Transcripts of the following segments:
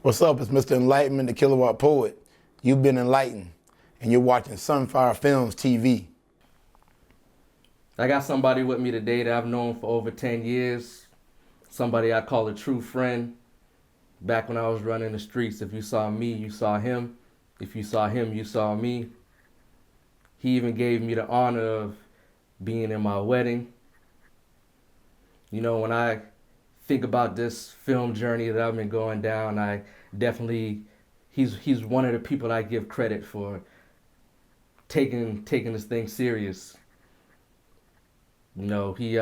What's up? It's Mr. Enlightenment, the Kilowatt Poet. You've been enlightened, and you're watching Sunfire Films TV. I got somebody with me today that I've known for over 10 years. Somebody I call a true friend. Back when I was running the streets, if you saw me, you saw him. If you saw him, you saw me. He even gave me the honor of being in my wedding. You know, when I think about this film journey that I've been going down, I definitely, he's one of the people I give credit for taking this thing serious. You know, he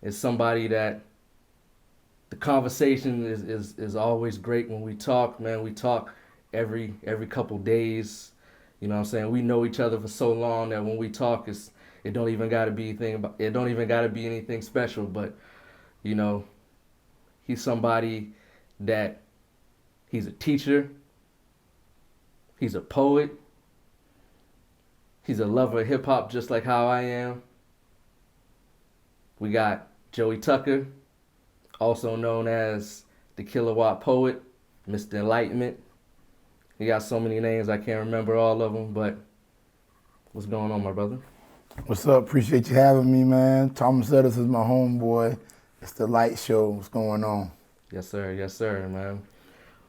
is somebody that the conversation is always great when we talk, man. We talk every couple days. You know what I'm saying? We know each other for so long that when we talk, it don't even gotta be anything special. But you know, he's somebody that he's a teacher, he's a poet, he's a lover of hip hop just like how I am. We got Joey Tucker, also known as the Kilowatt Poet, Mr. Enlightenment. He got so many names I can't remember all of them, but what's going on, my brother? What's up? Appreciate you having me, man. Thomas Edis is my homeboy. It's the Light Show. What's going on? Yes, sir, man.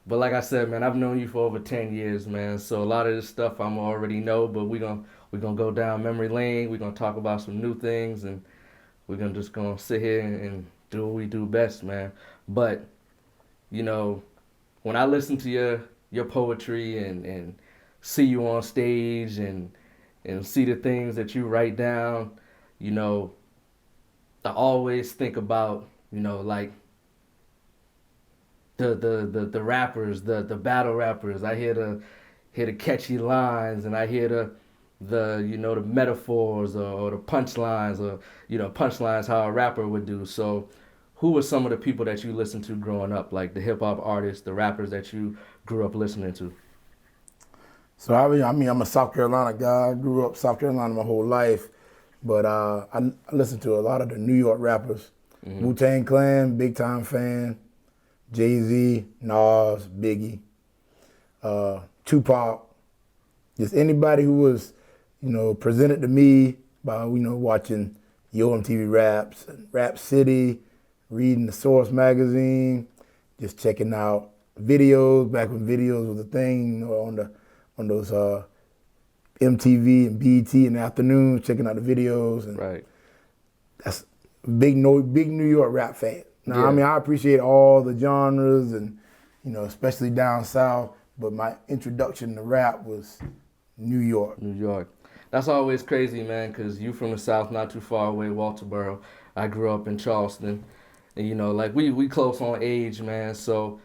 But like I said, man, I've known you for over 10 years, man. So a lot of this stuff I'm already know, but we're gonna go down memory lane. We're gonna talk about some new things, and we're gonna sit here and do what we do best, man. But you know, when I listen to your poetry and see you on stage and see the things that you write down, you know, I always think about, you know, like the rappers, the battle rappers. I hear the catchy lines, and I hear the you know, the metaphors or the punchlines, or you know, punchlines how a rapper would do. So who were some of the people that you listened to growing up, like the hip hop artists, the rappers that you grew up listening to? So I'm a South Carolina guy. I grew up South Carolina my whole life, but I listened to a lot of the New York rappers. Wu-Tang Clan, big time fan. Jay-Z, Nas, Biggie, Tupac. Just anybody who was, you know, presented to me by, you know, watching Yo MTV Raps, Rap City, reading the Source magazine, just checking out videos back when videos was a thing, you know, on those MTV and BET in the afternoon, checking out the videos, and Right. that's big New York rap fan. Now, Yeah. I mean, I appreciate all the genres and, you know, especially down south, but my introduction to rap was New York. New York. That's always crazy, man, because you from the South, not too far away, Walterboro. I grew up in Charleston. And, you know, like, we close on age, man. So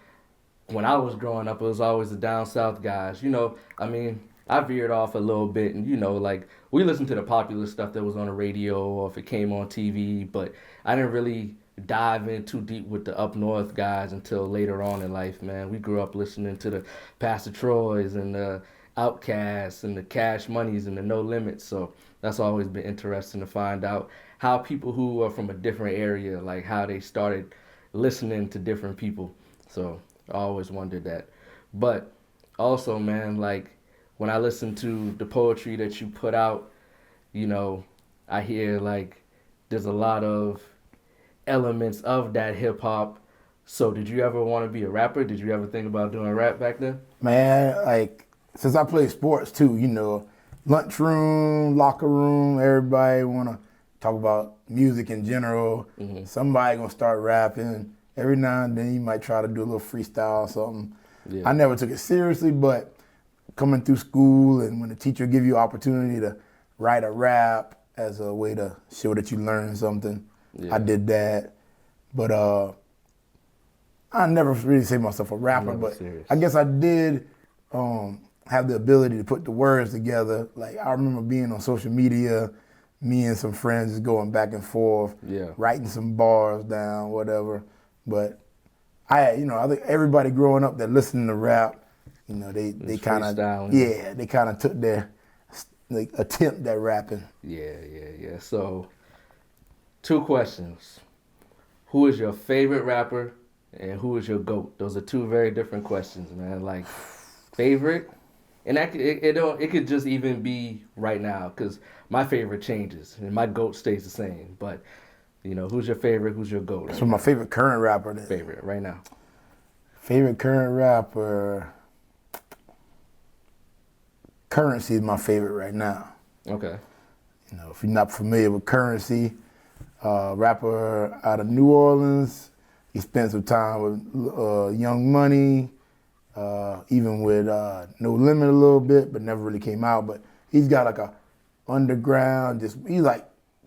when I was growing up, it was always the down south guys. You know, I mean, I veered off a little bit, and, you know, like, we listened to the popular stuff that was on the radio or if it came on TV, but I didn't really dive in too deep with the up north guys until later on in life, man. We grew up listening to the Pastor Troys and the Outcasts and the Cash Moneys and the No Limits. So that's always been interesting to find out how people who are from a different area, like how they started listening to different people. So I always wondered that. But also, man, like when I listen to the poetry that you put out, you know, I hear like there's a lot of elements of that hip hop. So did you ever want to be a rapper? Did you ever think about doing rap back then? Man, like, since I play sports too, you know, lunchroom, locker room, everybody want to talk about music in general. Somebody gonna start rapping. Every now and then you might try to do a little freestyle or something. Yeah. I never took it seriously, but coming through school and when the teacher give you opportunity to write a rap as a way to show that you learned something, Yeah. I did that. But I never really say myself a rapper, Never but serious. I guess I did have the ability to put the words together. Like, I remember being on social media, me and some friends just going back and forth, Yeah. writing some bars down, whatever. But I think everybody growing up that listened to rap, you know, they kind of, freestyling. they kind of took their like attempt at rapping. Yeah. So, two questions. Who is your favorite rapper And who is your GOAT? Those are two very different questions, man. Like, favorite? And that it could just even be right now, because my favorite changes and my GOAT stays the same. But, who's your favorite? Who's your GOAT? So my favorite current rapper then. Favorite right now. Favorite current rapper. Currency is my favorite right now. Okay. If you're not familiar with Currency, rapper out of New Orleans. He spent some time with Young Money, even with No Limit a little bit, but never really came out. But he's got like a underground, he's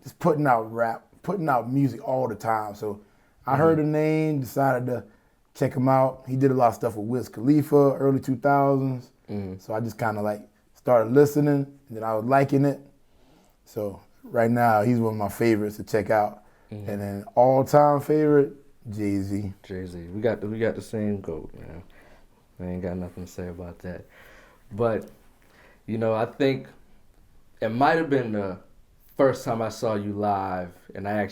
just putting out rap, putting out music all the time. So I heard the name, decided to check him out. He did a lot of stuff with Wiz Khalifa, early 2000s. So I just kind of like started listening, and then I was liking it. So right now, he's one of my favorites to check out. And then all-time favorite, Jay-Z. Jay-Z. We got the same GOAT, man. I ain't got nothing to say about that. But, I think it might have been the first time I saw you live, and I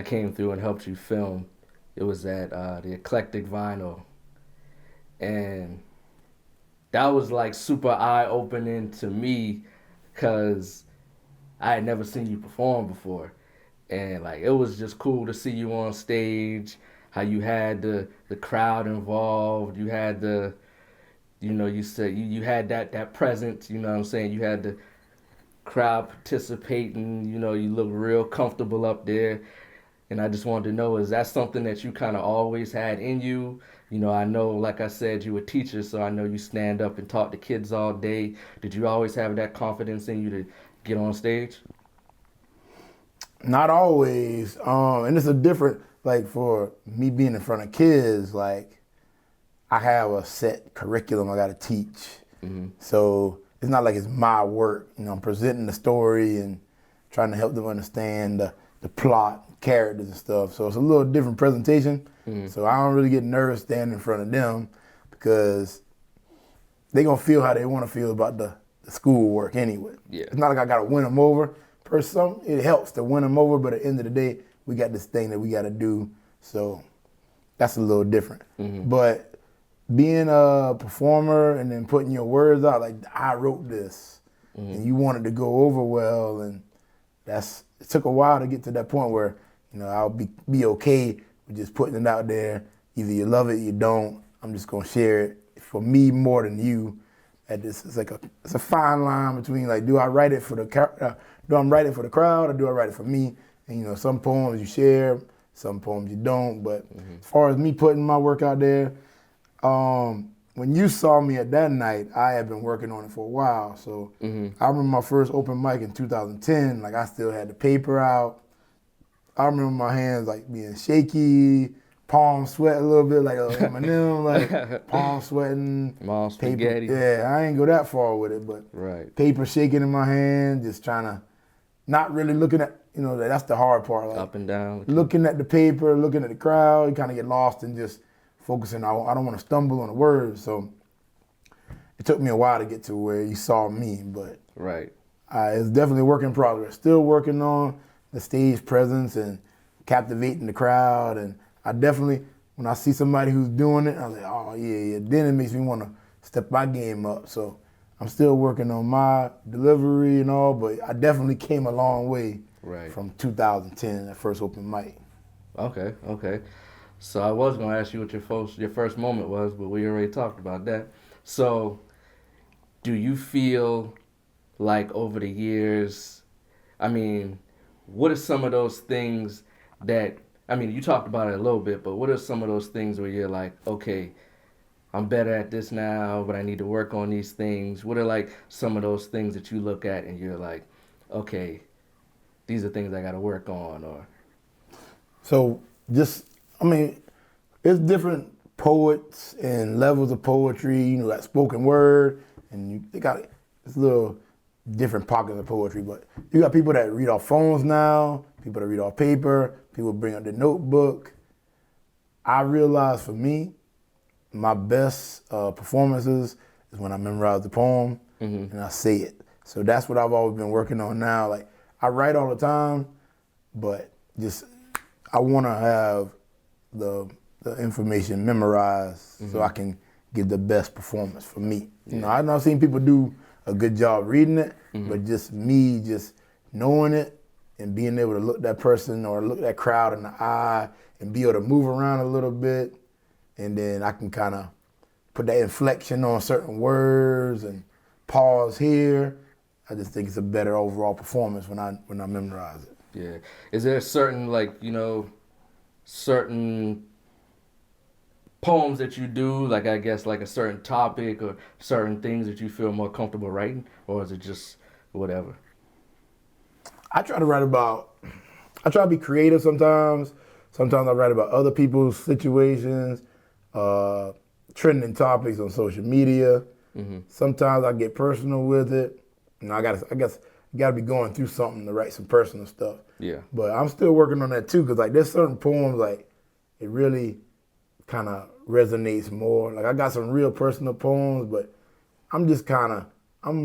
came through and helped you film. It was at the Eclectic Vinyl. And that was like super eye-opening to me, because I had never seen you perform before. And like, it was just cool to see you on stage, how you had the crowd involved. You had you said you had that presence, you know what I'm saying? You had the crowd participating, you look real comfortable up there. And I just wanted to know, is that something that you kind of always had in you? I know, like I said, you were a teacher, so I know you stand up and talk to kids all day. Did you always have that confidence in you to get on stage? Not always. And it's a different, like for me being in front of kids, like I have a set curriculum I got to teach. So it's not like it's my work. I'm presenting the story and trying to help them understand the plot, characters and stuff. So it's a little different presentation. So I don't really get nervous standing in front of them, because they're going to feel how they want to feel about the school work anyway. Yeah. It's not like I got to win them over. It helps to win them over, but at the end of the day, we got this thing that we got to do. So that's a little different. But being a performer and then putting your words out, like I wrote this, and you want it to go over well, and it took a while to get to that point where, I'll be okay with just putting it out there. Either you love it, you don't. I'm just gonna share it. For me, more than you, it's a fine line between like, do I write it for the crowd, or do I write it for me? And some poems you share, some poems you don't. But as far as me putting my work out there, when you saw me at that night, I had been working on it for a while. So I remember my first open mic in 2010. Like I still had the paper out. I remember my hands like being shaky, palms sweat a little bit, like Eminem, like palms sweating. Mom spaghetti. Yeah, I ain't go that far with it, but paper shaking in my hand, just trying to, not really looking at, that's the hard part. Like, up and down. Looking at the paper, looking at the crowd, you kind of get lost in just focusing. I don't want to stumble on the words, so it took me a while to get to where you saw me, but it's definitely a work in progress. Still working on the stage presence and captivating the crowd, and I definitely, when I see somebody who's doing it, I'm like, oh yeah. Then it makes me want to step my game up. So I'm still working on my delivery and all, but I definitely came a long way from 2010, that first open mic. Okay. So I was gonna ask you what your first moment was, but we already talked about that. So, do you feel like over the years, what are some of those things that, you talked about it a little bit, but what are some of those things where you're like, okay, I'm better at this now, but I need to work on these things? What are like some of those things that you look at and you're like, okay, these are things I got to work on? Or so it's different poets and levels of poetry, like spoken word, and they got this little different pockets of poetry, but you got people that read off phones now, people that read off paper, people bring up their notebook. I realized for me, my best performances is when I memorize the poem and I say it. So that's what I've always been working on now. Like I write all the time, but just I want to have the the information memorized so I can give the best performance for me. You know, I've seen people do a good job reading it, but just me just knowing it and being able to look that person or look that crowd in the eye and be able to move around a little bit, and then I can kind of put that inflection on certain words and pause here. I just think it's a better overall performance when I memorize it. Yeah. Is there a certain, like, you know, certain poems that you do, like, I guess, like a certain topic or certain things that you feel more comfortable writing, or is it just whatever? I try to be creative sometimes. Sometimes I write about other people's situations, trending topics on social media. Sometimes I get personal with it. You know, I guess you gotta be going through something to write some personal stuff. Yeah. But I'm still working on that too, because like there's certain poems like it really kind of resonates more. Like I got some real personal poems, but I'm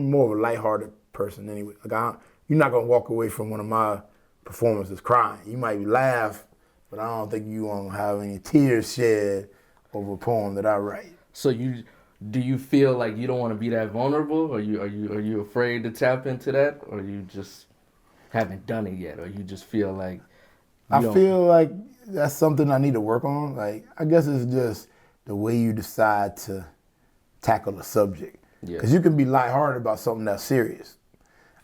more of a lighthearted person anyway. Like you're not gonna walk away from one of my performances crying. You might laugh, but I don't think you won't have any tears shed over a poem that I write. So do you feel like you don't want to be that vulnerable? Are you afraid to tap into that, or you just haven't done it yet, or you just feel like I feel like that's something I need to work on. Like I guess it's just the way you decide to tackle a subject. Because you can be lighthearted about something that's serious.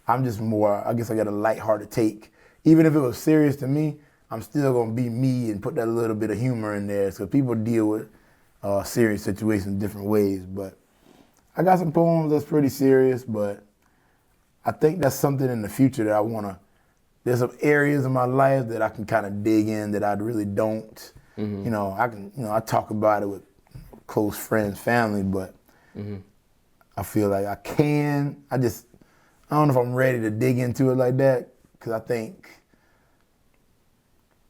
I'm just more, I guess I got a lighthearted take. Even if it was serious to me, I'm still gonna be me and put that little bit of humor in there. So people deal with serious situations different ways. But I got some poems that's pretty serious, but I think that's something in the future that I wanna, there's some areas in my life that I can kind of dig in that I really don't. You know, I talk about it with close friends, family, but I feel like I don't know if I'm ready to dig into it like that, because I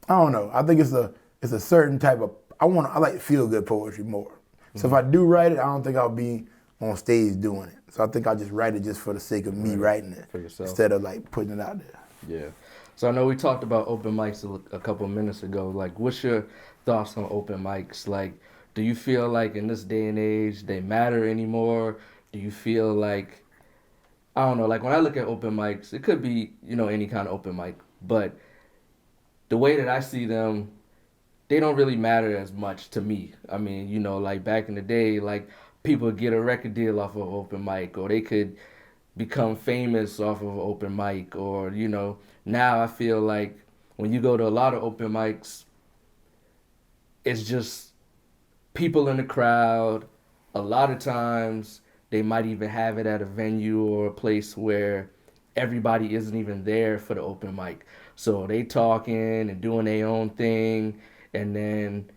don't know. I think it's a certain type of, I like feel good poetry more. So if I do write it, I don't think I'll be on stage doing it. So I think I'll just write it just for the sake of me writing it, for yourself, instead of like putting it out there. Yeah. So I know we talked about open mics a couple of minutes ago. Like, what's your thoughts on open mics? Like, do you feel like in this day and age they matter anymore? Do you feel like, I don't know, like when I look at open mics, it could be, you know, any kind of open mic, but the way that I see them, they don't really matter as much to me. I mean, you know, like back in the day, like people would get a record deal off of open mic, or they could become famous off of open mic, or, you know, now I feel like when you go to a lot of open mics, it's just people in the crowd. A lot of times they might even have it at a venue or a place where everybody isn't even there for the open mic. So they talking and doing their own thing, and then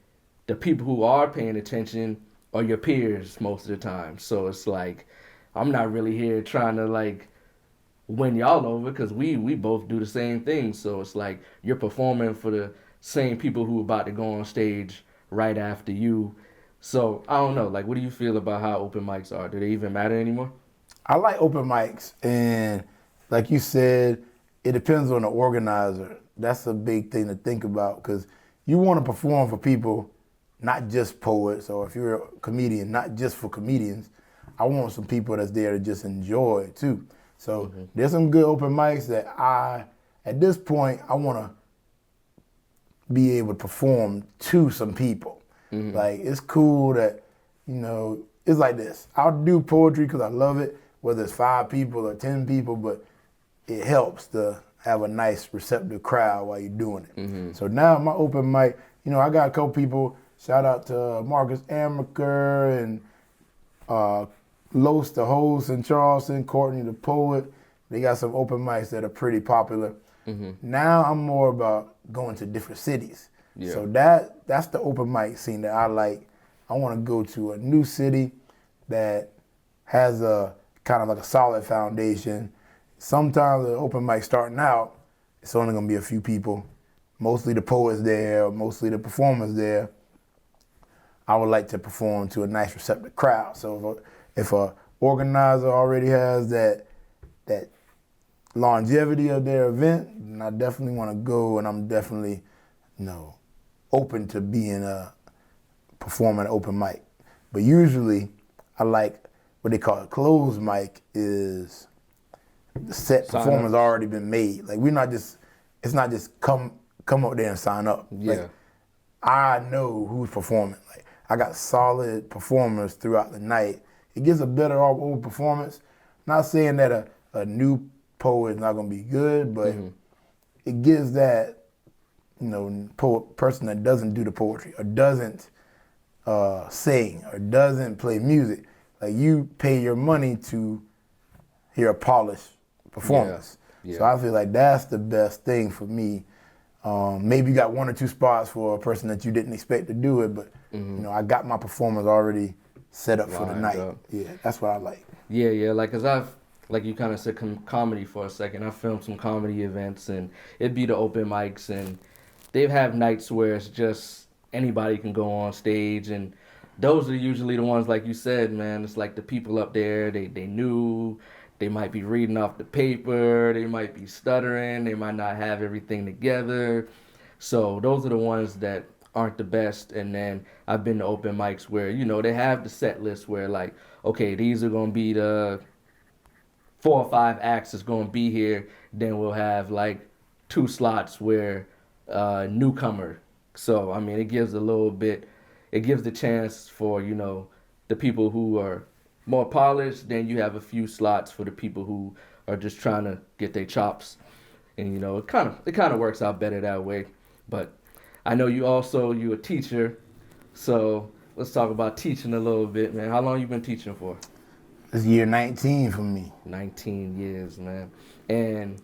the people who are paying attention are your peers most of the time. So it's like, I'm not really here trying to like win y'all over, because we both do the same thing. So it's like you're performing for the same people who are about to go on stage right after you. So I don't know, like, what do you feel about how open mics are? Do they even matter anymore? I like open mics, and like you said, it depends on the organizer. That's a big thing to think about, because you want to perform for people, not just poets, or if you're a comedian, not just for comedians. I want some people that's there to just enjoy it too. So there's some good open mics that at this point, I want to be able to perform to some people. Like, it's cool that, you know, it's like this. I'll do poetry because I love it, whether it's 5 people or 10 people, but it helps to have a nice receptive crowd while you're doing it. So now my open mic, you know, I got a couple people, shout out to Marcus Amaker and Los the host in Charleston, Courtney the poet. They got some open mics that are pretty popular. Now I'm more about going to different cities. So that's the open mic scene that I like. I want to go to a new city that has a kind of like a solid foundation. Sometimes the open mic starting out, it's only going to be a few people, mostly the poets there, mostly the performers there. I would like to perform to a nice receptive crowd. So if a organizer already has that longevity of their event, then I definitely want to go, and I'm definitely, you know, open to being perform at an open mic. But usually, I like what they call a closed mic is the set performance already been made. Like it's not just come up there and sign up. Yeah. Like, I know who's performing. Like I got solid performers throughout the night. It gives a better overall performance. Not saying that a new poet is not gonna be good, but it gives that, person that doesn't do the poetry or doesn't sing or doesn't play music. Like you pay your money to hear a polished performance. Yeah. So I feel like that's the best thing for me. Maybe you got 1 or 2 spots for a person that you didn't expect to do it, but I got my performers already set up for the night. Yeah, that's what I like. Yeah, like you kind of said comedy for a second. I filmed some comedy events, and it'd be the open mics, and they've have nights where it's just anybody can go on stage, and those are usually the ones, like you said, man. It's like the people up there, they knew, they might be reading off the paper, they might be stuttering, they might not have everything together. So those are the ones that aren't the best. And then I've been to open mics where, they have the set list where like, okay, these are going to be the 4 or 5 acts that's going to be here. Then we'll have like 2 slots where newcomer. So, I mean, it gives the chance for, the people who are more polished. Then you have a few slots for the people who are just trying to get their chops. And, it kind of works out better that way. But I know you're a teacher. So let's talk about teaching a little bit, man. How long you been teaching for? This year 19 for me. 19 years, man. And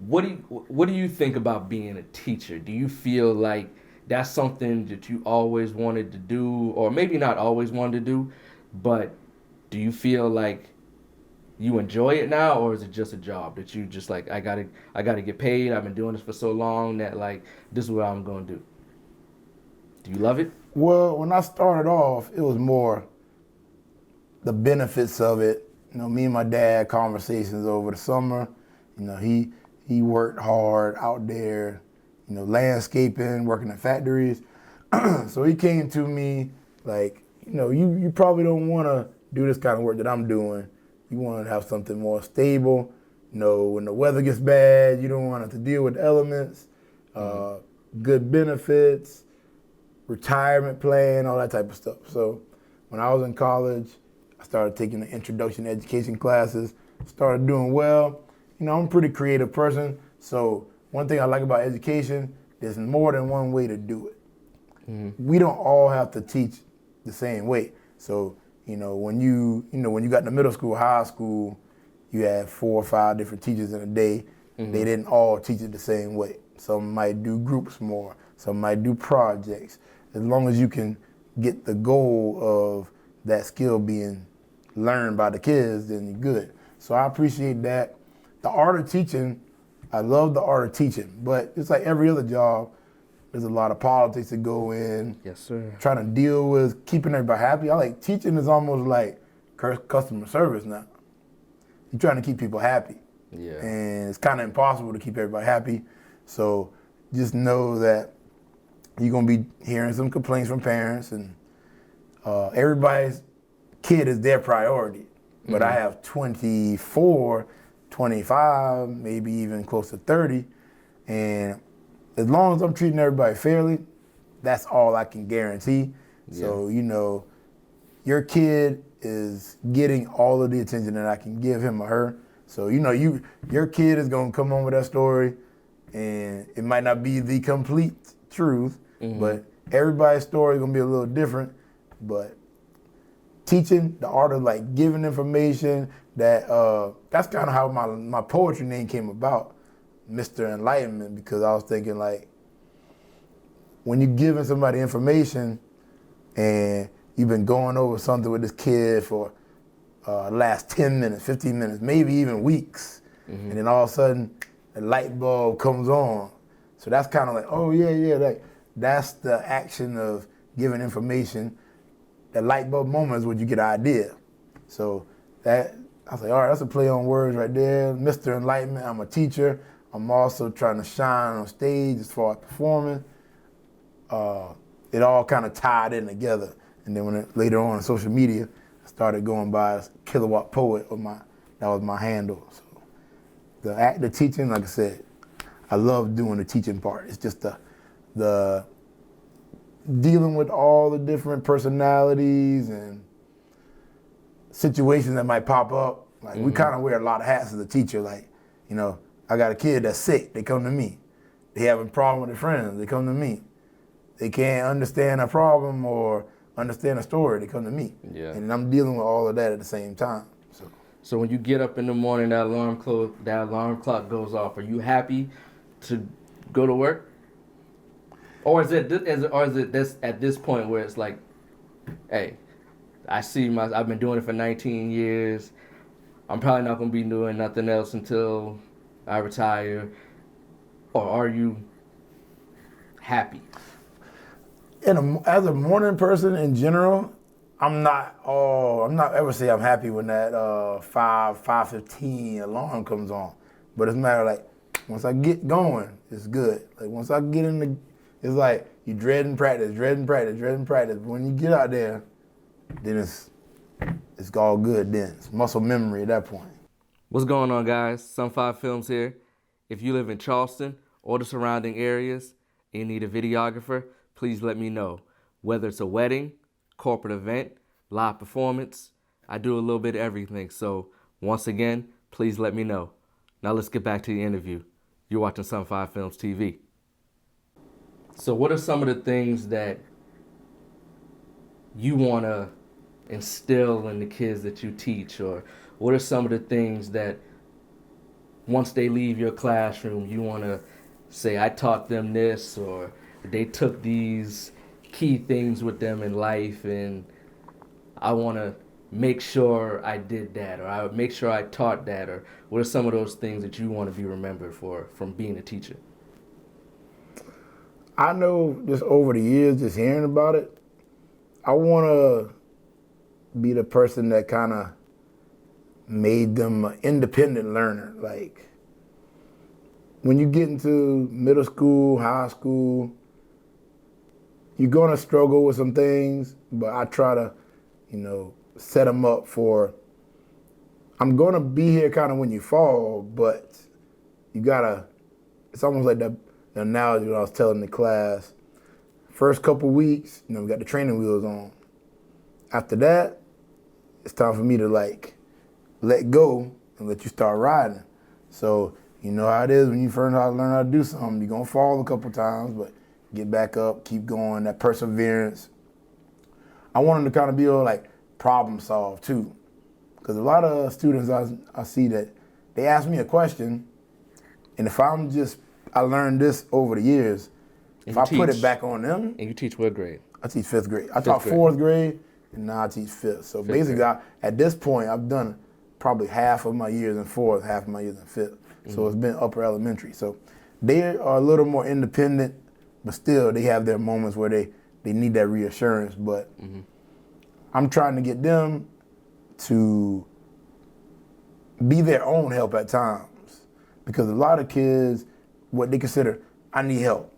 what do you think about being a teacher? Do you feel like that's something that you always wanted to do, or maybe not always wanted to do, but do you feel like you enjoy it now, or is it just a job that you just like, I gotta get paid, I've been doing this for so long that like this is what I'm gonna do? Do you love it? Well, when I started off, it was more the benefits of it. Me and my dad conversations over the summer. He worked hard out there, landscaping, working at factories. So he came to me like, you probably don't want to do this kind of work that I'm doing. You want to have something more stable. When the weather gets bad, you don't want to have to deal with elements, good benefits, retirement plan, all that type of stuff. So when I was in college, I started taking the introduction to education classes, started doing well. I'm a pretty creative person, so one thing I like about education, there's more than one way to do it. We don't all have to teach the same way. So, when you got in the middle school, high school, you had 4 or 5 different teachers in a day. They didn't all teach it the same way. Some might do groups more, some might do projects. As long as you can get the goal of that skill being learned by the kids, then you're good. So I appreciate that. The art of teaching, I love the art of teaching, but it's like every other job, there's a lot of politics that go in. Yes, sir. Trying to deal with keeping everybody happy. I like teaching is almost like customer service now. You're trying to keep people happy. Yeah. And it's kind of impossible to keep everybody happy. So just know that you're going to be hearing some complaints from parents, and everybody's kid is their priority. But I have 24, 25, maybe even close to 30. And as long as I'm treating everybody fairly, that's all I can guarantee. Yeah. So, your kid is getting all of the attention that I can give him or her. So, your kid is going to come home with that story, and it might not be the complete truth, but everybody's story is going to be a little different. But teaching, the art of like giving information, that's kind of how my poetry name came about, Mr. Enlightenment, because I was thinking like, when you're giving somebody information and you've been going over something with this kid for last 10 minutes, 15 minutes, maybe even weeks, and then all of a sudden a light bulb comes on. So that's kind of like, oh yeah, like that's the action of giving information. That light bulb moment is when you get an idea. So that, I was like, all right, that's a play on words right there. Mr. Enlightenment, I'm a teacher. I'm also trying to shine on stage as far as performing. it all kind of tied in together. And then later on social media, I started going by as Kilowatt Poet. That was my handle. So the teaching, like I said, I love doing the teaching part. It's just the dealing with all the different personalities and situations that might pop up. Like we kind of wear a lot of hats as a teacher. Like, you know, I got a kid that's sick, they come to me. They having a problem with their friends, they come to me. They can't understand a problem or understand a story, they come to me. Yeah. And I'm dealing with all of that at the same time. So when you get up in the morning, that alarm clock goes off. Are you happy to go to work? Or is it this at this point where it's like, hey, I've been doing it for 19 years. I'm probably not gonna be doing nothing else until I retire. Or are you happy? As a morning person in general, I'm not ever say I'm happy when that 5:15 alarm comes on. But it's a matter of like, once I get going, it's good. Like once I get it's like you dreading practice. But when you get out there, then it's all good then. It's muscle memory at that point. What's going on, guys? Sunfire Films here. If you live in Charleston or the surrounding areas and you need a videographer, please let me know. Whether it's a wedding, corporate event, live performance, I do a little bit of everything. So once again, please let me know. Now let's get back to the interview. You're watching Sunfire Films TV. So what are some of the things that you want to instill in the kids that you teach? Or what are some of the things that once they leave your classroom, you want to say, I taught them this, or they took these key things with them in life and I want to make sure I did that, or I would make sure I taught that? Or what are some of those things that you want to be remembered for from being a teacher? I know just over the years, just hearing about it, I want to be the person that kind of made them an independent learner. Like when you get into middle school, high school, you're going to struggle with some things, but I try to, set them up for, I'm going to be here kind of when you fall, but you got to, it's almost like the analogy when I was telling the class. First couple weeks, we got the training wheels on. After that, it's time for me to let go and let you start riding. So you know how it is when you first learn how to do something. You're going to fall a couple times, but get back up, keep going, that perseverance. I want them to kind of be able to problem solve too. Because a lot of students I see that they ask me a question, and if I learned this over the years, if I put it back on them. And you teach what grade? I teach fifth grade. I taught fourth grade, and now I teach fifth. So basically, at this point, I've done probably half of my years in fourth, half of my years in fifth. Mm-hmm. So it's been upper elementary. So they are a little more independent, but still they have their moments where they need that reassurance. But I'm trying to get them to be their own help at times. Because a lot of kids, what they consider, I need help.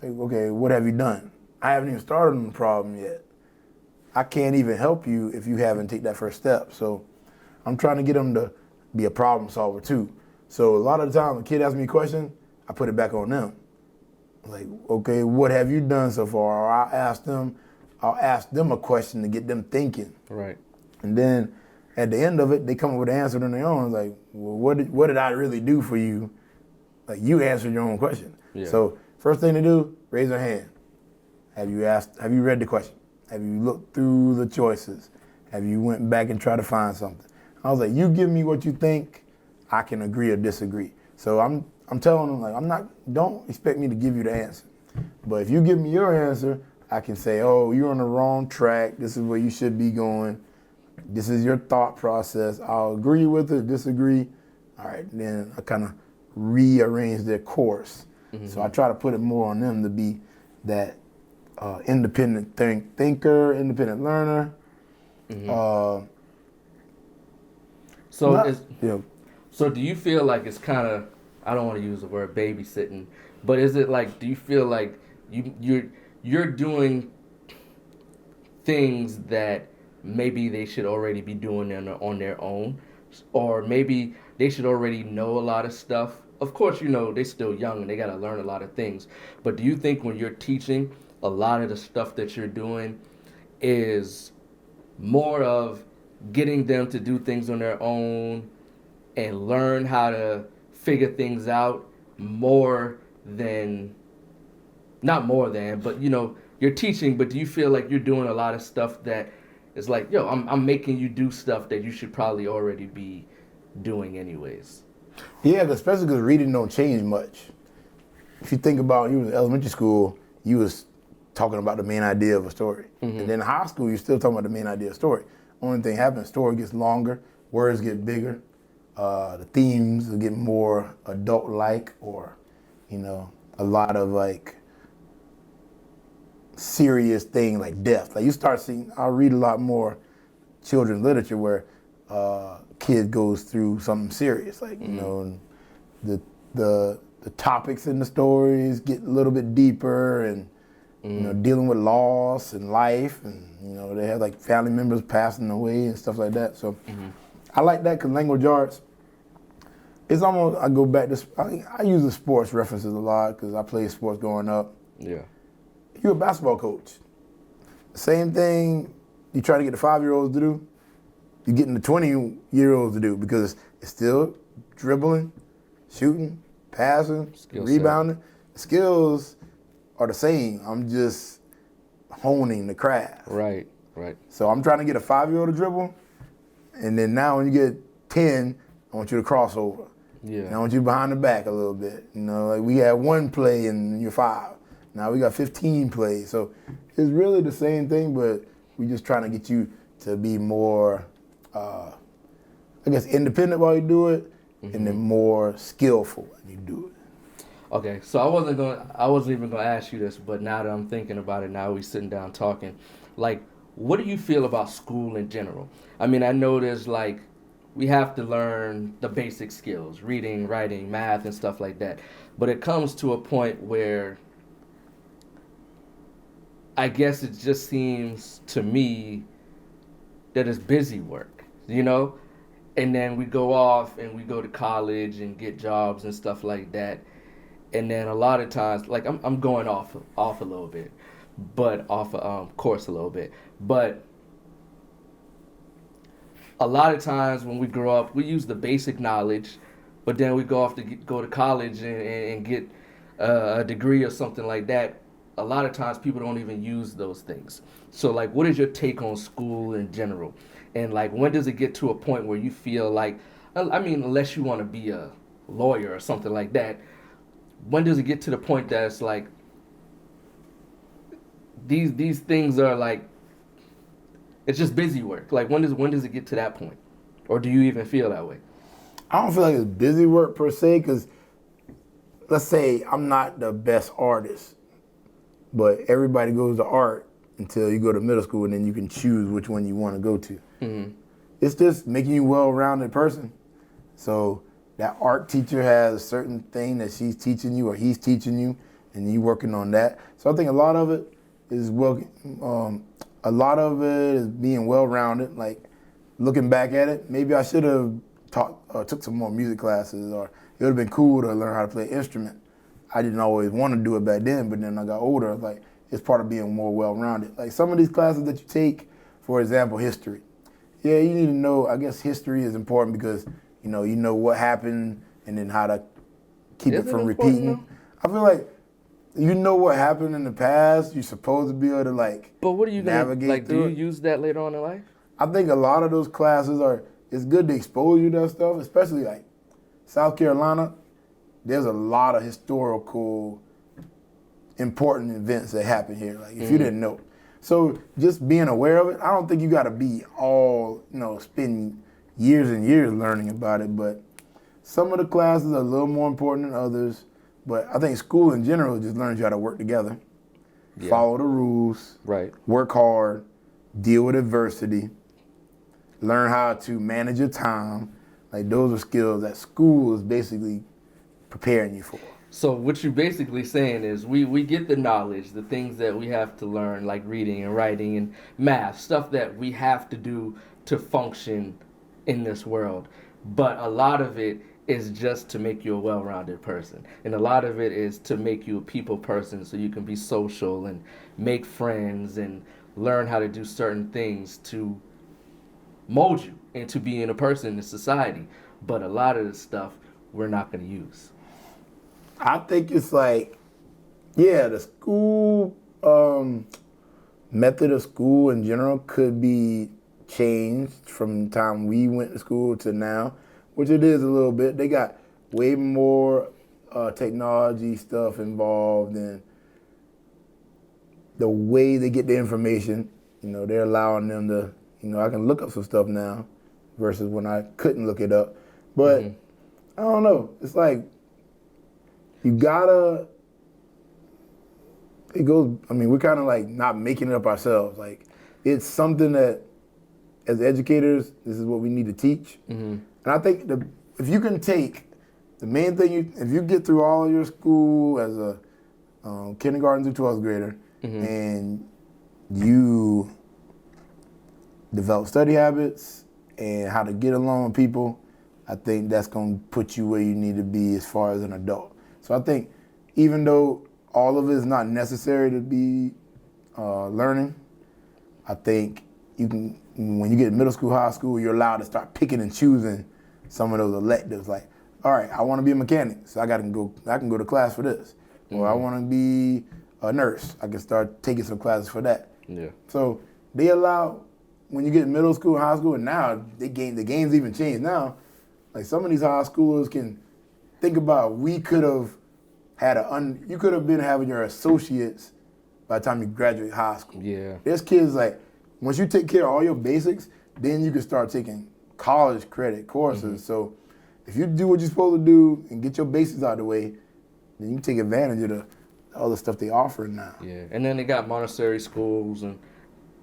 Like, okay, what have you done? I haven't even started on the problem yet. I can't even help you if you haven't taken that first step. So I'm trying to get them to be a problem solver too. So a lot of the time, when a kid asks me a question, I put it back on them. Like, okay, what have you done so far? Or I'll ask them a question to get them thinking. Right. And then at the end of it, they come up with an answer on their own. It's like, well, what did I really do for you? Like, you answered your own question. Yeah. So first thing to do, raise your hand. Have you read the question? Have you looked through the choices? Have you went back and tried to find something? I was like, you give me what you think, I can agree or disagree. So I'm telling them, don't expect me to give you the answer. But if you give me your answer, I can say, oh, you're on the wrong track. This is where you should be going. This is your thought process. I'll agree with it, disagree. All right, then I kind of rearrange their course. Mm-hmm. So I try to put it more on them to be that independent thinker, independent learner. Mm-hmm. So do you feel like it's kind of, I don't want to use the word babysitting, but is it like, do you feel like you're doing things that maybe they should already be doing on their own, or maybe they should already know a lot of stuff. Of course, you know, they're still young and they got to learn a lot of things. But do you think when you're teaching, a lot of the stuff that you're doing is more of getting them to do things on their own and learn how to figure things out more than, not more than, but you know, you're teaching, but do you feel like you're doing a lot of stuff that is like, yo, I'm making you do stuff that you should probably already be doing anyways? Yeah, especially because reading don't change much. If you think about, you was in elementary school, you was talking about the main idea of a story. And then in high school, you're still talking about the main idea of a story. Only thing happens, story gets longer, words get bigger, the themes will get more adult-like, or, you know, a lot of like serious thing like death. Like you start seeing, I read a lot more children's literature where kid goes through something serious, like you know, and the topics in the stories get a little bit deeper, and you know, dealing with loss and life, and you know, they have like family members passing away and stuff like that. So I like that because language arts, it's almost, I go back to, I use the sports references a lot because I played sports growing up. Yeah. You're a basketball coach. Same thing you try to get the 5-year-olds to do, you're getting the 20-year-olds to do, because it's still dribbling, shooting, passing, rebounding. The skills are the same. I'm just honing the craft. Right, right. So I'm trying to get a 5-year-old to dribble, and then now when you get 10, I want you to cross over. Yeah. And I want you behind the back a little bit. You know, like we had 1 play and you're 5. Now we got 15 plays. So it's really the same thing, but we're just trying to get you to be more, I guess, independent while you do it, and then more skillful when you do it. Okay, so I wasn't even gonna ask you this, but now that I'm thinking about it, now we sitting down talking, like, what do you feel about school in general? I mean, I know there's like, we have to learn the basic skills, reading, writing, math, and stuff like that. But it comes to a point where I guess it just seems to me that it's busy work, you know? And then we go off and we go to college and get jobs and stuff like that. And then a lot of times, like I'm going off a little bit, but off course a little bit. But a lot of times when we grow up, we use the basic knowledge, but then we go off to go to college and get a degree or something like that. A lot of times people don't even use those things. So like, what is your take on school in general? And like, when does it get to a point where you feel like, I mean, unless you want to be a lawyer or something like that, when does it get to the point that it's like, these things are like, it's just busy work? Like, when does it get to that point? Or do you even feel that way? I don't feel like it's busy work per se, because let's say I'm not the best artist, but everybody goes to art until you go to middle school, and then you can choose which one you want to go to. It's just making you a well-rounded person. So that art teacher has a certain thing that she's teaching you or he's teaching you, and you working on that. So I think a lot of it is being well-rounded. Like, looking back at it, maybe I should have took some more music classes, or it would have been cool to learn how to play an instrument. I didn't always want to do it back then, but then I got older. I was like, it's part of being more well-rounded. Like some of these classes that you take, for example, history. Yeah, you need to know, I guess history is important because, you know what happened and then how to keep it from repeating. I feel like you know what happened in the past, you're supposed to be able to like But what are you navigate like, through do you use that later on in life? I think a lot of those classes it's good to expose you to that stuff, especially like South Carolina. There's a lot of historical important events that happen here, like if you didn't know. So just being aware of it, I don't think you got to be all, spend years and years learning about it, but some of the classes are a little more important than others. But I think school in general just learns you how to work together, follow the rules, work hard, deal with adversity, learn how to manage your time. Like those are skills that school is basically preparing you for. So what you're basically saying is we get the knowledge, the things that we have to learn, like reading and writing and math, stuff that we have to do to function in this world. But a lot of it is just to make you a well-rounded person. And a lot of it is to make you a people person so you can be social and make friends and learn how to do certain things to mold you into being a person in society. But a lot of the stuff we're not going to use. I think it's like, yeah, the school method of school in general could be changed from the time we went to school to now, which it is a little bit. They got way more technology stuff involved in the way they get the information. You know, they're allowing them to, you know, I can look up some stuff now versus when I couldn't look it up. But I don't know. It's like, you gotta, it goes, I mean, we're kind of like not making it up ourselves. Like, it's something that, as educators, this is what we need to teach. And I think if you can take the main thing, if you get through all of your school as a kindergarten through 12th grader, and you develop study habits and how to get along with people, I think that's going to put you where you need to be as far as an adult. So I think even though all of it is not necessary to be learning, I think you can, when you get in middle school, high school, you're allowed to start picking and choosing some of those electives. Like, all right, I want to be a mechanic, so I can go to class for this. Or I want to be a nurse, I can start taking some classes for that. Yeah. So they allow, when you get in middle school, high school, and now the game's even changed now. Like, some of these high schoolers can think about, we could have had you could have been having your associates by the time you graduate high school. Yeah. There's kids like, once you take care of all your basics, then you can start taking college credit courses. So if you do what you're supposed to do and get your basics out of the way, then you can take advantage of the other stuff they offer now. Yeah. And then they got Montessori schools, and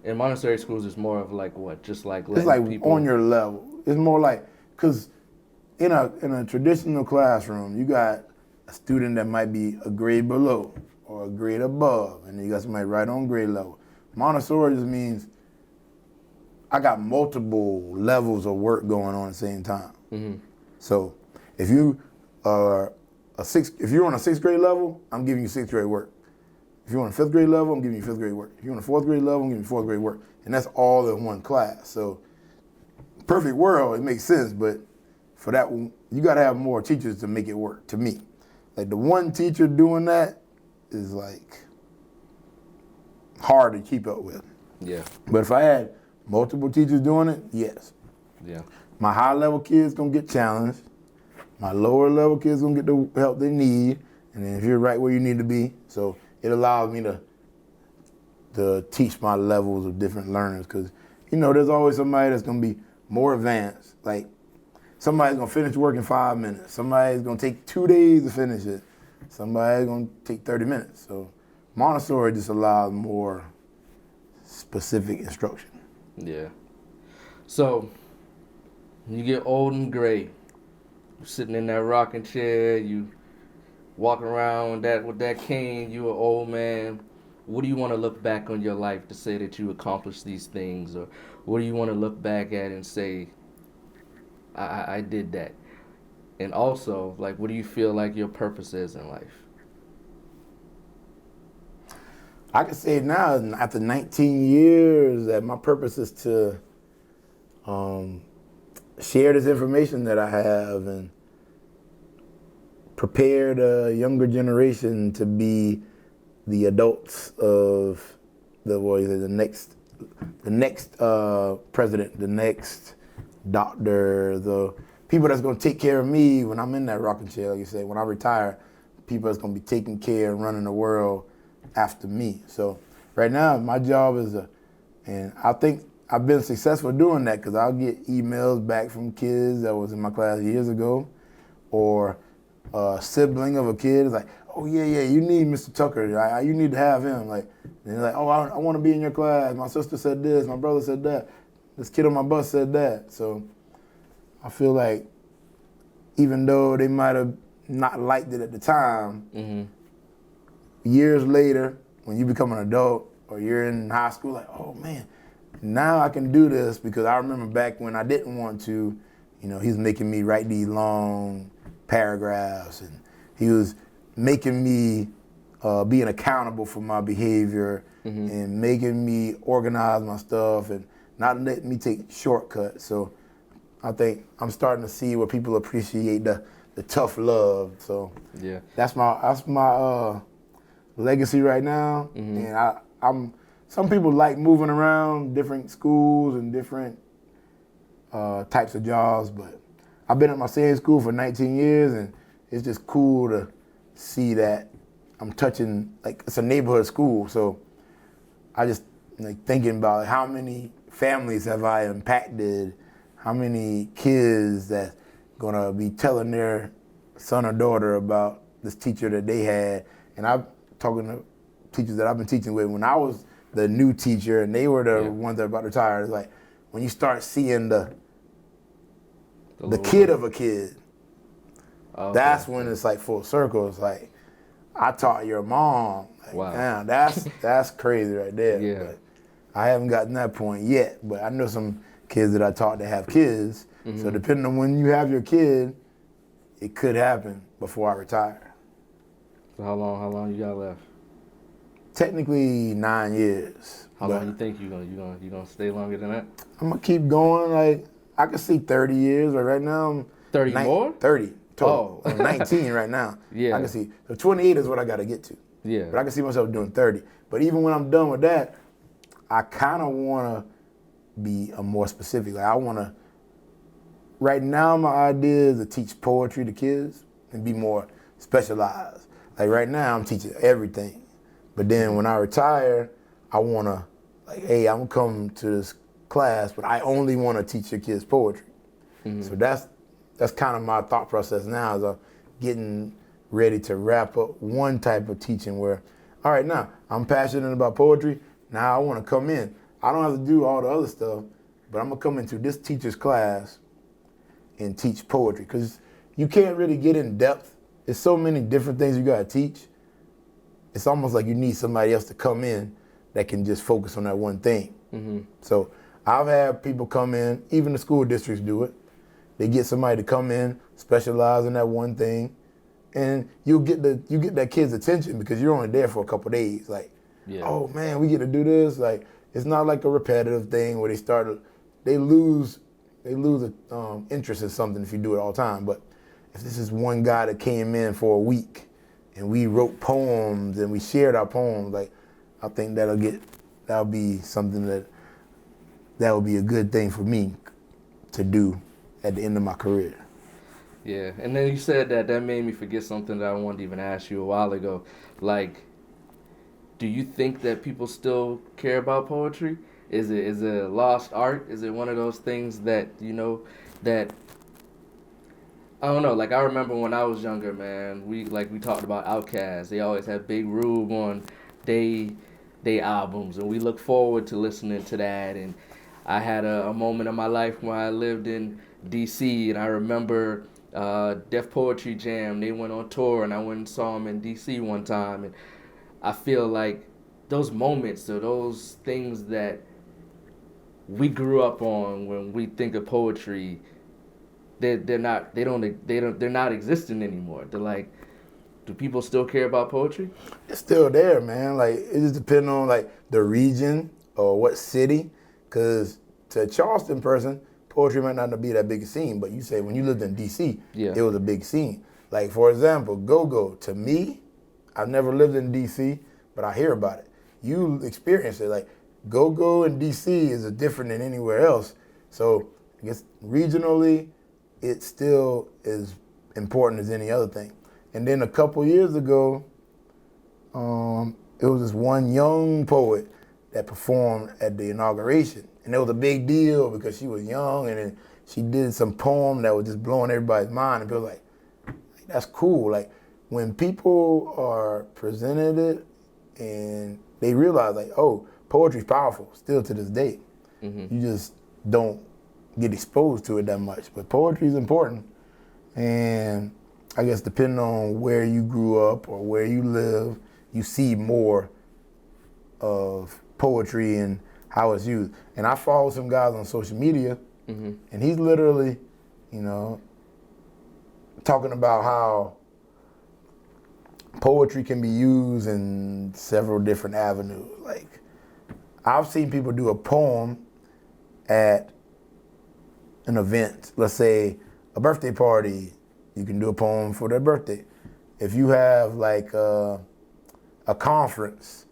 in Montessori schools it's more of like what? Just like letting It's like people on your level. It's more like, because in a traditional classroom, you got a student that might be a grade below or a grade above, and then you got somebody right on grade level. Montessori just means I got multiple levels of work going on at the same time. So if you are if you're on a sixth grade level, I'm giving you sixth grade work. If you're on a fifth grade level, I'm giving you fifth grade work. If you're on a fourth grade level, I'm giving you fourth grade work. And that's all in one class. So perfect world, it makes sense, but for that, you got to have more teachers to make it work, to me. Like, the one teacher doing that is like hard to keep up with. Yeah. But if I had multiple teachers doing it, yes. Yeah. My high level kids gonna get challenged. My lower level kids gonna get the help they need. And then if you're right where you need to be, so it allows me to teach my levels of different learners. Because, you know, there's always somebody that's gonna be more advanced. Like, somebody's gonna finish work in 5 minutes. Somebody's gonna take 2 days to finish it. Somebody's gonna take 30 minutes. So Montessori just allows more specific instruction. Yeah. So you get old and gray, you're sitting in that rocking chair, you walking around with that cane, you an old man. What do you want to look back on your life to say that you accomplished these things? Or what do you want to look back at and say, I did that? And also, like, what do you feel like your purpose is in life? I can say now, after 19 years, that my purpose is to share this information that I have and prepare the younger generation to be the adults of the next president, the next doctor, the people that's going to take care of me when I'm in that rocking chair, like you said. When I retire, people that's going to be taking care and running the world after me. So right now, my job is and I think I've been successful doing that, because I'll get emails back from kids that was in my class years ago, or a sibling of a kid is like, oh yeah, you need Mr. Tucker, you need to have him. Like, and they're like, oh, I want to be in your class. My sister said this, my brother said that, this kid on my bus said that. So I feel like even though they might have not liked it at the time, years later, when you become an adult or you're in high school, like, oh man, now I can do this, because I remember back when I didn't want to, he's making me write these long paragraphs, and he was making me being accountable for my behavior, and making me organize my stuff and not letting me take shortcuts. So I think I'm starting to see where people appreciate the tough love. So yeah, that's my legacy right now. And I'm some people like moving around different schools and different types of jobs, but I've been at my same school for 19 years, and it's just cool to see that I'm touching, like, it's a neighborhood school. So I just thinking about how many families have I impacted, how many kids that's gonna be telling their son or daughter about this teacher that they had. And I'm talking to teachers that I've been teaching with when I was the new teacher, and they were the ones that were about to retire. It's like when you start seeing the kid of a kid, that's when it's like full circle. It's like, I taught your mom. Like, wow. Damn, that's crazy right there. Yeah. But I haven't gotten that point yet, but I know some kids that I taught that have kids. So depending on when you have your kid, it could happen before I retire. So how long you got left? Technically 9 years. How long you think you gonna stay longer than that? I'm gonna keep going. Like, I can see 30 years, but right now I'm 30 more? 30 total. I'm 19 right now. Yeah. I can see. So 28 is what I gotta get to. Yeah. But I can see myself doing 30. But even when I'm done with that, I kind of wanna be more specific. Like, I wanna. Right now, my idea is to teach poetry to kids and be more specialized. Like, right now, I'm teaching everything. But then when I retire, I want to, like, hey, I'm coming to this class, but I only want to teach your kids poetry. So that's kind of my thought process now, is I'm getting ready to wrap up one type of teaching where, all right, now, I'm passionate about poetry. Now I want to come in. I don't have to do all the other stuff, but I'm going to come into this teacher's class and teach poetry, because you can't really get in depth. There's so many different things you gotta teach. It's almost like you need somebody else to come in that can just focus on that one thing. So I've had people come in, even the school districts do it. They get somebody to come in, specialize in that one thing, and you get that kid's attention because you're only there for a couple days. Like, oh man, we get to do this. Like, it's not like a repetitive thing where they lose interest in something if you do it all the time. But if this is one guy that came in for a week and we wrote poems and we shared our poems, like, I think that'll be something that will be a good thing for me to do at the end of my career. Yeah, and then you said that made me forget something that I wanted to even ask you a while ago. Like, do you think that people still care about poetry? Is it a lost art? Is it one of those things that, that, I don't know, like, I remember when I was younger, man, we talked about Outkast. They always had Big Rube on they albums, and we look forward to listening to that. And I had a moment in my life when I lived in D.C., and I remember Def Poetry Jam. They went on tour, and I went and saw them in D.C. one time. And I feel like those moments or those things that we grew up on when we think of poetry, they're not existing anymore. They're like, do people still care about poetry? It's still there, man. Like, it just depends on, like, the region or what city. Because to a Charleston person, poetry might not be that big a scene. But you say when you lived in D.C., it was a big scene. Like, for example, go-go. To me, I've never lived in D.C., but I hear about it. You experience it. Like, go-go in D.C. is different than anywhere else. So I guess regionally, it still is important as any other thing. And then a couple years ago, it was this one young poet that performed at the inauguration. And it was a big deal because she was young, and then she did some poem that was just blowing everybody's mind. And people were like, that's cool. Like, when people are presented it and they realize, like, oh, poetry's powerful still to this day. You just don't get exposed to it that much. But poetry is important. And I guess depending on where you grew up or where you live, you see more of poetry and how it's used. And I follow some guys on social media, and he's literally, you know, talking about how poetry can be used in several different avenues. Like, I've seen people do a poem at an event. Let's say a birthday party, you can do a poem for their birthday. If you have like a conference,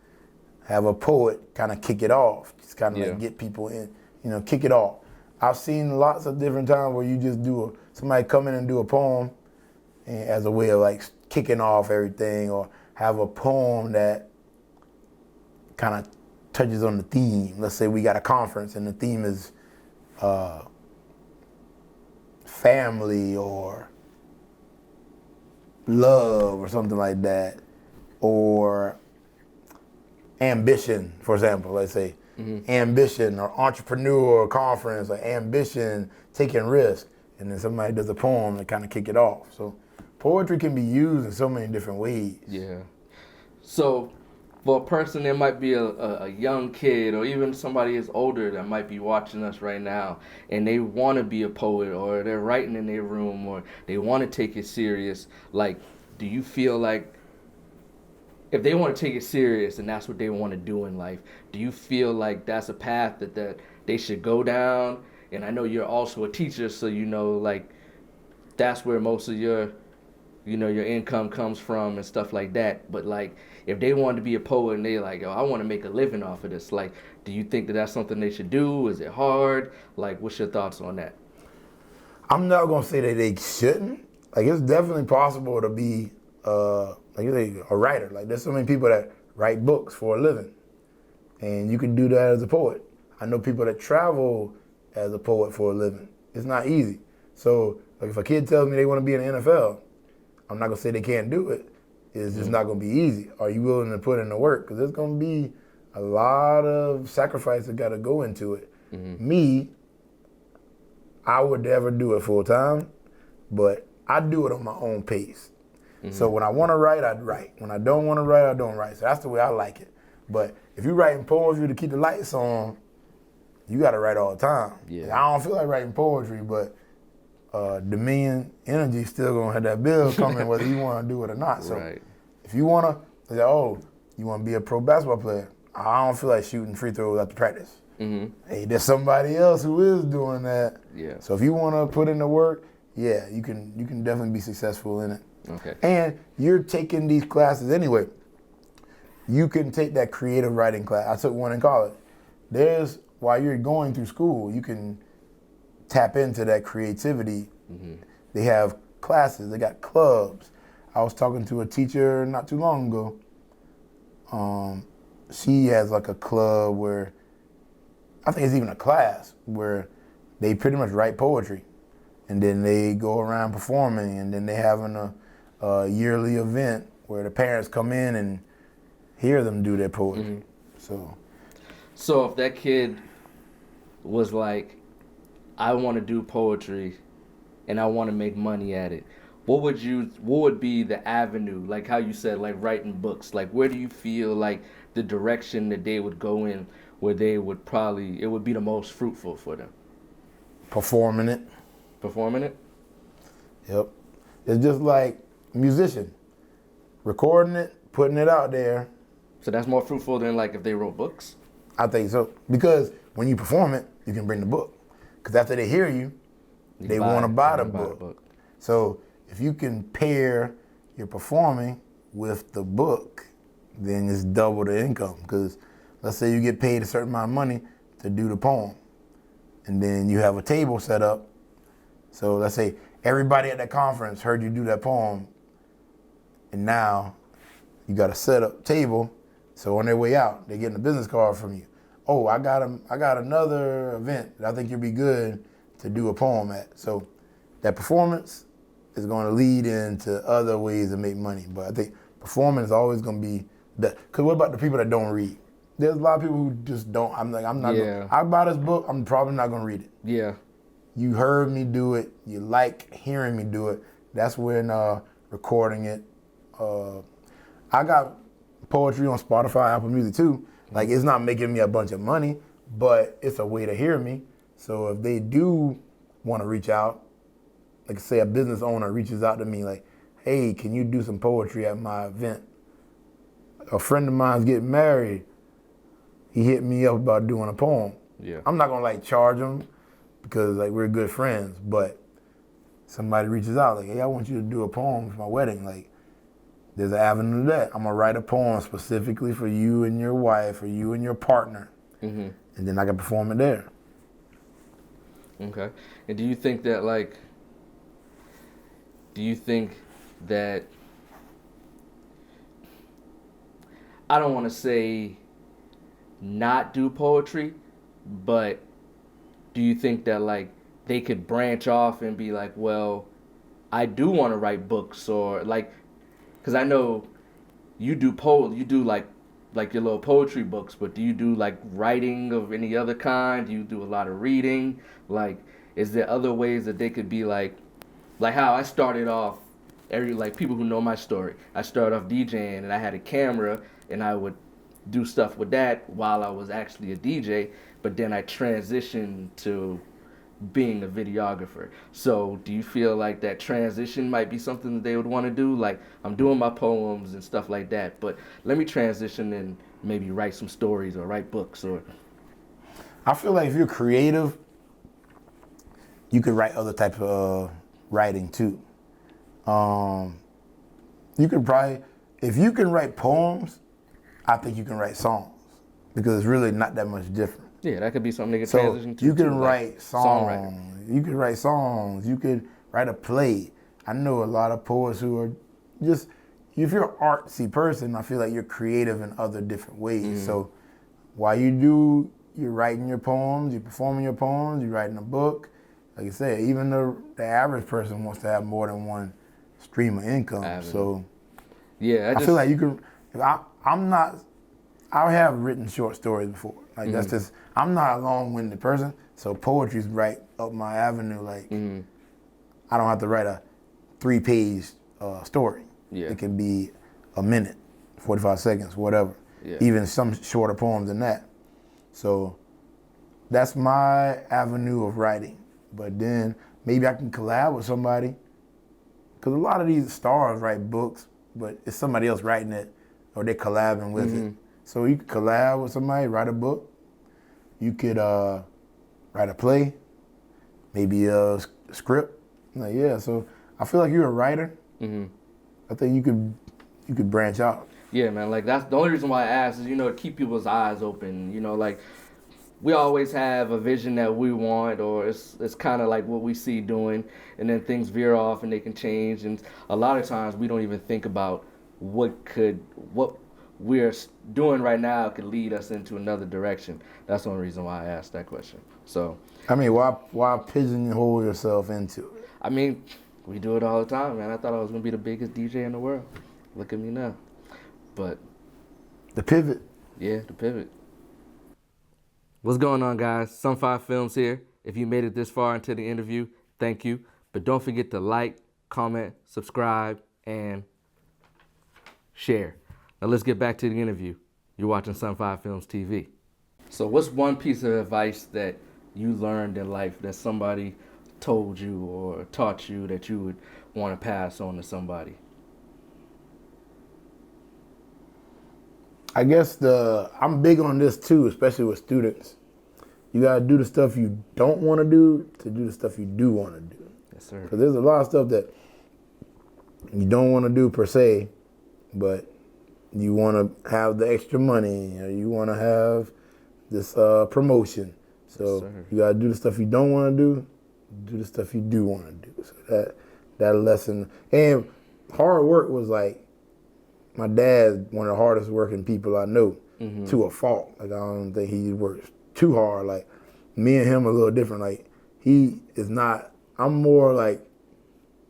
have a poet kind of kick it off. Just kind of like get people in, you know, kick it off. I've seen lots of different times where you just somebody come in and do a poem as a way of like kicking off everything, or have a poem that kind of touches on the theme. Let's say we got a conference and the theme is family or love or something like that, or ambition, for example. Let's say ambition or entrepreneur conference, or ambition, taking risk, and then somebody does a poem to kind of kick it off. So poetry can be used in so many different ways. Yeah. So for a person that might be a young kid, or even somebody that's older that might be watching us right now, and they want to be a poet, or they're writing in their room, or they want to take it serious, like, do you feel like if they want to take it serious and that's what they want to do in life, do you feel like that's a path that they should go down? And I know you're also a teacher, so you know, like, that's where most of your, you know, your income comes from and stuff like that. But like, if they want to be a poet and they like, oh, I want to make a living off of this, like, do you think that that's something they should do? Is it hard? Like, what's your thoughts on that? I'm not gonna say that they shouldn't. Like, it's definitely possible to be like you say, a writer. Like, there's so many people that write books for a living, and you can do that as a poet. I know people that travel as a poet for a living. It's not easy. So, like, if a kid tells me they want to be in the NFL, I'm not gonna say they can't do it. It's just not gonna be easy. Are you willing to put in the work? Because there's gonna be a lot of sacrifice that gotta go into it. Me, I would never do it full time, but I do it on my own pace. So when I want to write, I'd write. When I don't want to write, I don't write. So that's the way I like it. But if you're writing poetry to keep the lights on, you got to write all the time. Yeah. I don't feel like writing poetry, but Dominion Energy still going to have that bill coming whether you want to do it or not. So if you want to, you want to be a pro basketball player, I don't feel like shooting free throws after practice. Hey, there's somebody else who is doing that. Yeah. So if you want to put in the work, yeah, you can definitely be successful in it. Okay. And you're taking these classes anyway. You can take that creative writing class. I took one in college. While you're going through school, you can tap into that creativity. They have classes, they got clubs. I was talking to a teacher not too long ago. She has like a club where, I think it's even a class, where they pretty much write poetry. And then they go around performing, and then they having a yearly event where the parents come in and hear them do their poetry. So if that kid was like, I want to do poetry and I want to make money at it, what would be the avenue? Like how you said, like writing books, like where do you feel like the direction that they would go in where it would be the most fruitful for them? Performing it. Performing it? Yep. It's just like musician. Recording it, putting it out there. So that's more fruitful than like if they wrote books? I think so. Because when you perform it, you can bring the book. Because after they hear you, they want to buy the book. So if you can pair your performing with the book, then it's double the income. Because let's say you get paid a certain amount of money to do the poem. And then you have a table set up. So let's say everybody at that conference heard you do that poem, and now you got a set up table. So on their way out, they're getting a business card from you. Oh, I got another event that I think you'd be good to do a poem at. So that performance is going to lead into other ways to make money. But I think performing is always going to be that. Because what about the people that don't read? There's a lot of people who just don't. I'm not. Yeah. I buy this book. I'm probably not going to read it. Yeah. You heard me do it. You like hearing me do it. That's when recording it. I got poetry on Spotify, Apple Music too. Like, it's not making me a bunch of money, but it's a way to hear me. So if they do want to reach out, like say a business owner reaches out to me like, hey, can you do some poetry at my event? A friend of mine's getting married. He hit me up about doing a poem. Yeah. I'm not gonna like charge him because like we're good friends, but somebody reaches out like, hey, I want you to do a poem for my wedding. Like, there's an avenue to that. I'm gonna write a poem specifically for you and your wife, or you and your partner, and then I can perform it there. Okay. And do you think that I don't want to say not do poetry, but do you think that like they could branch off and be like, well, I do want to write books, or like, because I know you do like your little poetry books, but do you do like writing of any other kind? Do you do a lot of reading? Like, is there other ways that they could be like how I started off? Like people who know my story, I started off DJing and I had a camera and I would do stuff with that while I was actually a DJ, but then I transitioned to being a videographer. So do you feel like that transition might be something that they would want to do? Like, I'm doing my poems and stuff like that, but let me transition and maybe write some stories or write books. Or I feel like if you're creative, you could write other types of writing too. You could probably, if you can write poems, I think you can write songs because it's really not that much different. Yeah, that could be something they could So transition to. you can too, write like songs. You could write songs. You could write a play. I know a lot of poets who are just, if you're an artsy person, I feel like you're creative in other different ways. So while you're writing your poems, you're performing your poems, you're writing a book. Like I said, even the average person wants to have more than one stream of income. So yeah, I feel like you can. I have written short stories before. Like that's just, I'm not a long-winded person, so poetry's right up my avenue. Like I don't have to write a 3-page story. Yeah. It can be a minute, 45 seconds, whatever. Yeah. Even some shorter poems than that. So that's my avenue of writing. But then maybe I can collab with somebody, because a lot of these stars write books, but it's somebody else writing it, or they're collabing with it. So you could collab with somebody, write a book. You could write a play, maybe a script. Like, yeah, so I feel like you're a writer. I think you could branch out. Yeah, man. Like, that's the only reason why I asked is, to keep people's eyes open. Like, we always have a vision that we want, or it's kind of like what we see doing, and then things veer off and they can change. And a lot of times we don't even think about what we're doing right now could lead us into another direction. That's the only reason why I asked that question. So, I mean, why pigeonhole yourself into it? I mean, we do it all the time, man. I thought I was gonna be the biggest DJ in the world. Look at me now. But the pivot. Yeah, the pivot. What's going on, guys? Sunfire Films here. If you made it this far into the interview, thank you. But don't forget to like, comment, subscribe, and share. Now let's get back to the interview. You're watching Sunfire Films TV. So what's one piece of advice that you learned in life that somebody told you or taught you that you would want to pass on to somebody? I guess I'm big on this too, especially with students. You gotta do the stuff you don't want to do the stuff you do want to do. Yes, sir. Because there's a lot of stuff that you don't want to do per se, but you want to have the extra money, or you want to have this promotion. So yes, you gotta do the stuff you don't want to do the stuff you do want to do. So that lesson, and hard work was like, my dad's one of the hardest working people I know, to a fault. Like, I don't think he works too hard. Like, me and him are a little different. Like, he is not, I'm more like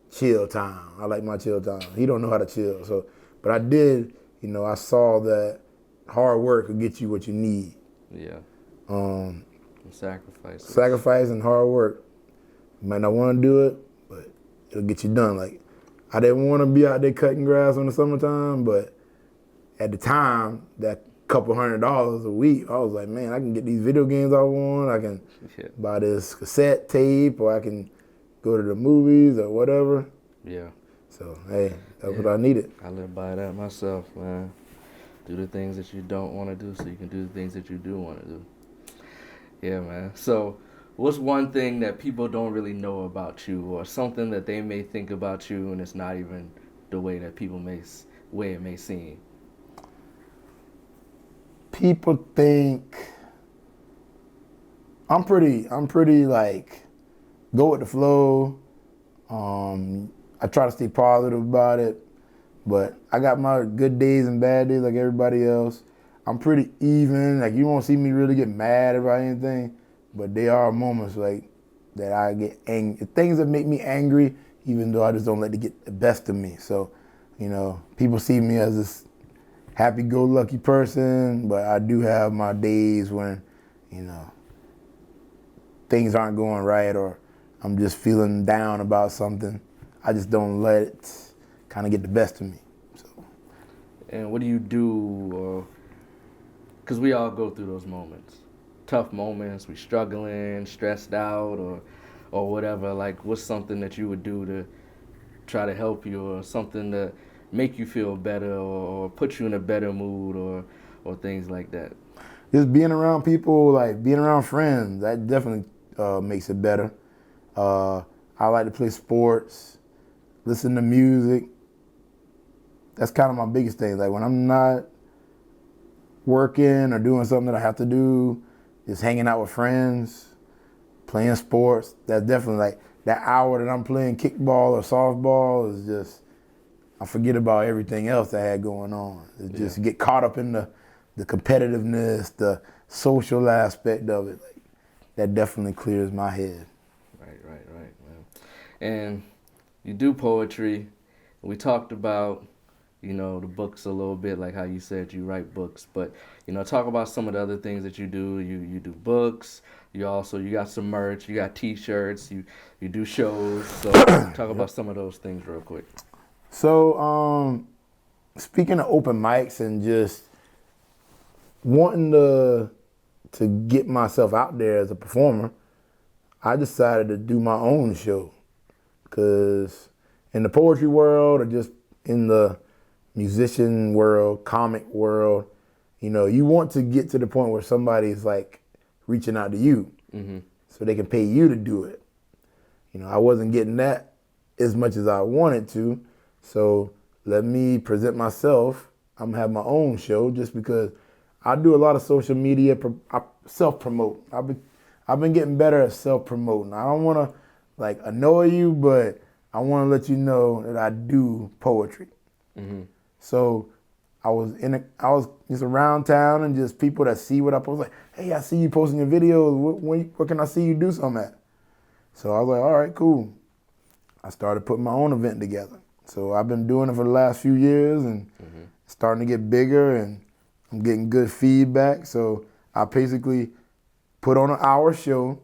chill time. I like my chill time. He don't know how to chill. So, but I did, I saw that hard work will get you what you need. Yeah. Sacrifice and hard work. You might not want to do it, but it'll get you done. Like, I didn't want to be out there cutting grass in the summertime, but at the time, that couple $100 a week, I was like, man, I can get these video games I want. I can buy this cassette tape, or I can go to the movies or whatever. Yeah. So, hey, that's what I needed. I live by that myself, man. Do the things that you don't want to do so you can do the things that you do want to do. Yeah, man. So, what's one thing that people don't really know about you, or something that they may think about you and it's not even the way that way it may seem? People think I'm pretty like go with the flow. I try to stay positive about it, but I got my good days and bad days like everybody else. I'm pretty even. Like, you won't see me really get mad about anything, but there are moments like that I get angry. Things that make me angry, even though I just don't let it get the best of me. So, people see me as this happy-go-lucky person, but I do have my days when, things aren't going right, or I'm just feeling down about something. I just don't let it kind of get the best of me. So. And what do you do? Because we all go through those moments, tough moments. We struggling, stressed out, or whatever. Like, what's something that you would do to try to help you, or something to make you feel better, or put you in a better mood, or things like that? Just being around people, like being around friends, that definitely makes it better. I like to play sports, listen to music. That's kind of my biggest thing. Like, when I'm not working or doing something that I have to do, just hanging out with friends, playing sports, that's definitely like that hour that I'm playing kickball or softball is just, I forget about everything else I had going on. Just get caught up in the competitiveness, the social aspect of it. Like, that definitely clears my head. Right, man. And you do poetry. We talked about, the books a little bit, like how you said you write books, but, talk about some of the other things that you do. You do books. You got some merch. You got T-shirts. You do shows. So talk about some of those things real quick. So, speaking of open mics and just wanting to get myself out there as a performer, I decided to do my own show. Because in the poetry world, or just in the musician world, comic world, you want to get to the point where somebody's like reaching out to you, so they can pay you to do it. I wasn't getting that as much as I wanted to, so let me present myself. I'm gonna have my own show, just because I do a lot of social media, self-promote. I've been getting better at self-promoting. I don't want to like annoy you, but I want to let you know that I do poetry. So I was just around town, and just people that see what I post, like, hey, I see you posting your videos. Where can I see you do something at? So I was like, all right, cool. I started putting my own event together. So I've been doing it for the last few years, and starting to get bigger, and I'm getting good feedback. So I basically put on an hour show.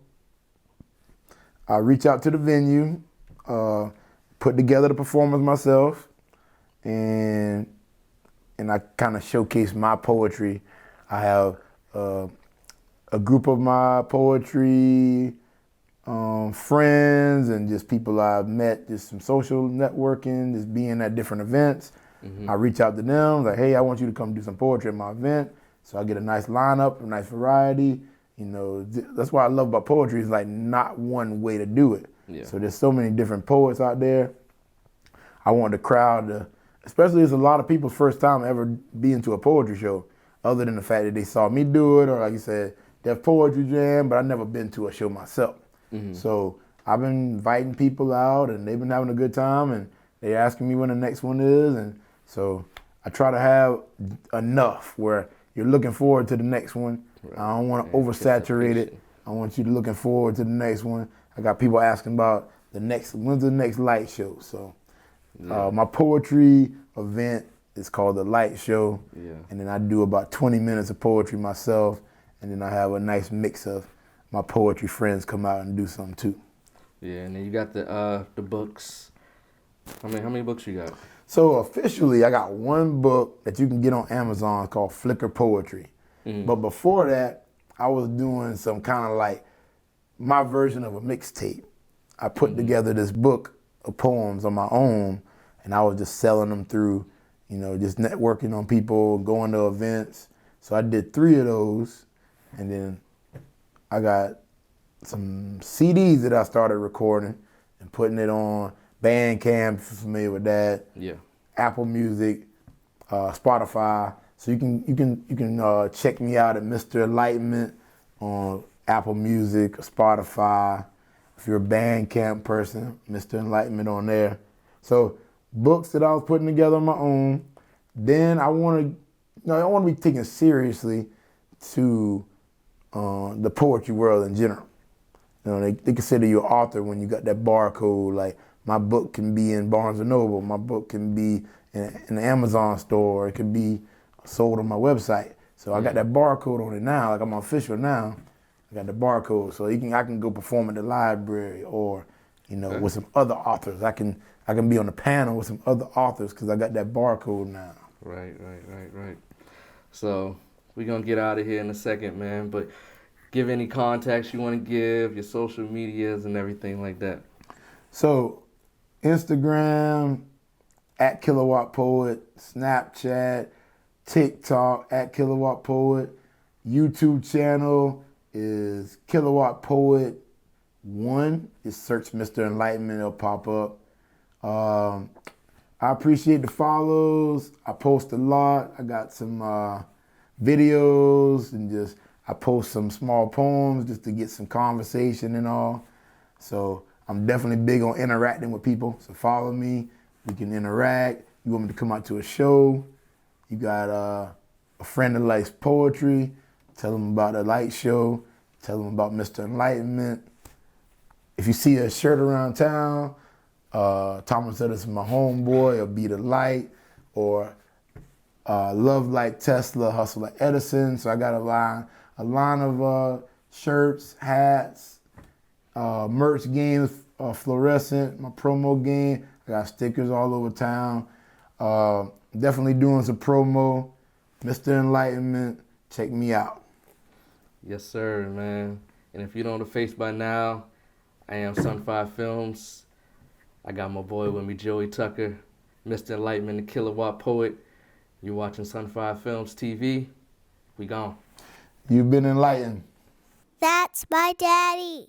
I reach out to the venue, put together the performance myself, and I kind of showcase my poetry. I have a group of my poetry friends, and just people I've met, just some social networking, just being at different events. I reach out to them, like, hey, I want you to come do some poetry at my event. So I get a nice lineup, a nice variety. That's what I love about poetry, is like not one way to do it. Yeah. So there's so many different poets out there. I want the crowd to, especially it's a lot of people's first time ever being to a poetry show, other than the fact that they saw me do it, or like you said, Def Poetry Jam, but I've never been to a show myself. So I've been inviting people out, and they've been having a good time, and they're asking me when the next one is. And so I try to have enough where you're looking forward to the next one. Right. I don't want to oversaturate it. I want you to looking forward to the next one. I got people asking about when's the next light show. So my poetry event is called the Light Show. Yeah. And then I do about 20 minutes of poetry myself, and then I have a nice mix of my poetry friends come out and do something too. Yeah, and then you got the books. How many books you got? So officially, I got one book that you can get on Amazon called Flicker Poetry. But before that, I was doing some kind of like my version of a mixtape. I put together this book of poems on my own, and I was just selling them through, just networking on people, going to events. So I did 3 of those, and then I got some CDs that I started recording and putting it on Bandcamp, if you're familiar with that. Yeah. Apple Music, Spotify. So you can check me out at Mr. Enlightenment on Apple Music, Spotify. If you're a Bandcamp person, Mr. Enlightenment on there. So books that I was putting together on my own. Then I want to be taken seriously to the poetry world in general. They consider you an author when you got that barcode. Like my book can be in Barnes & Noble. My book can be in the Amazon store. It could be sold on my website. So I got that barcode on it now. Like I'm official now. I got the barcode. So I can go perform at the library or, with some other authors. I can be on the panel with some other authors because I got that barcode now. Right. So we're going to get out of here in a second, man. But give any contacts you want to give, your social medias and everything like that. So Instagram, @KilowattPoet, Snapchat, TikTok, @KilowattPoet. YouTube channel is Kilowatt Poet 1. Just search Mr. Enlightenment, it'll pop up. I appreciate the follows. I post a lot. I got some videos and I post some small poems just to get some conversation and all. So I'm definitely big on interacting with people. So follow me. We can interact. You want me to come out to a show? You got a friend that likes poetry. Tell them about the light show. Tell them about Mr. Enlightenment. If you see a shirt around town, Thomas Edison, my homeboy, or Be the Light, or Love Like Tesla, Hustle Like Edison. So I got a line of shirts, hats, merch games, fluorescent, my promo game. I got stickers all over town. Definitely doing some promo. Mr. Enlightenment, check me out. Yes, sir, man. And if you don't know the face by now, I am Sunfire Films. I got my boy with me, Joey Tucker, Mr. Enlightenment, the Kilowatt Poet. You're watching Sunfire Films TV. We gone. You've been enlightened. That's my daddy.